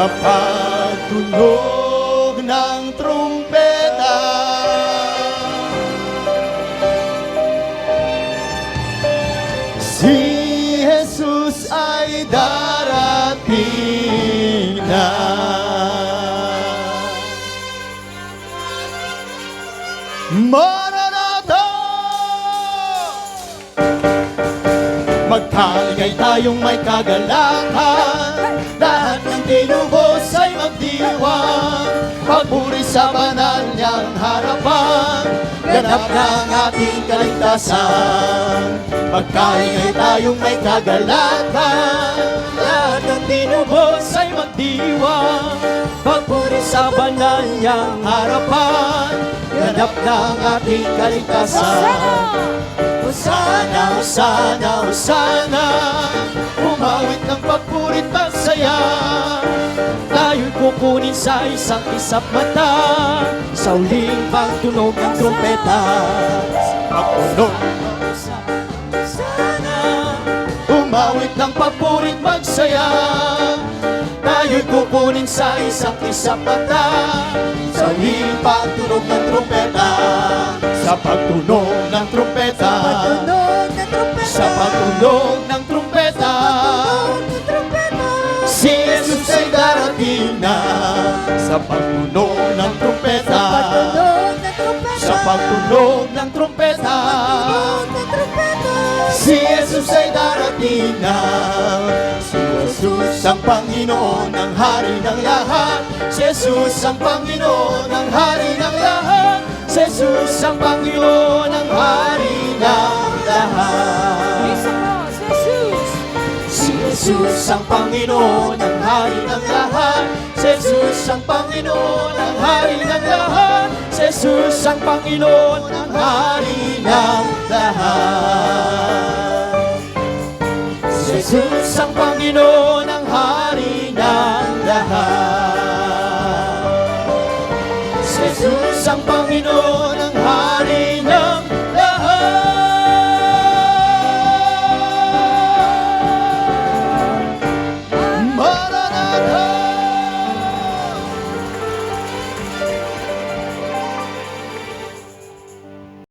sa pagtunog ng trumpeta. Si Jesus ay darating na. Maranatha! Magtaligay tayong may kagalakan, lahat ng tinubos ay magdiwang, papuri sa banal niyang harapan, ganap ng ating kaligtasan. Magtaligay tayong may kagalakan, lahat ng tinubos ay magdiwang, papuri sa banal niyang harapan, ganap ng ating kaligtasan. Hosana, Hosana, Hosana, umawit ng papurit pagsaya. Tayo'y kukunin sa isang isap mata, sa uling pagtunog ng trumpeta. Pagtunog ng Hosana, umawit ng papurit pagsaya. Tayo'y kukunin sa isang isap mata, sa uling pagtunog ng trumpeta. Sa pagtunog ng trumpeta, sa pagtunog ng trumpeta, si Jesus ay darating na. Sa pagtunog ng trumpeta, sa pagtunog ng trumpeta, si Jesus ay darating na. Si Jesus ang Panginoon, ang Hari ng lahat. Si Jesus ang Panginoon, ang Hari ng lahat. Si Jesus ang Panginoon, ang Hari ng lahat. Si Jesus ang Panginoon, ang Hari ng lahat. Si Jesus ang Panginoon, ang Hari ng lahat. Si Jesus ang Panginoon, ang Hari ng lahat. Si Jesus ang Panginoon, ang Hari ng lahat. Si Jesus ang Panginoon,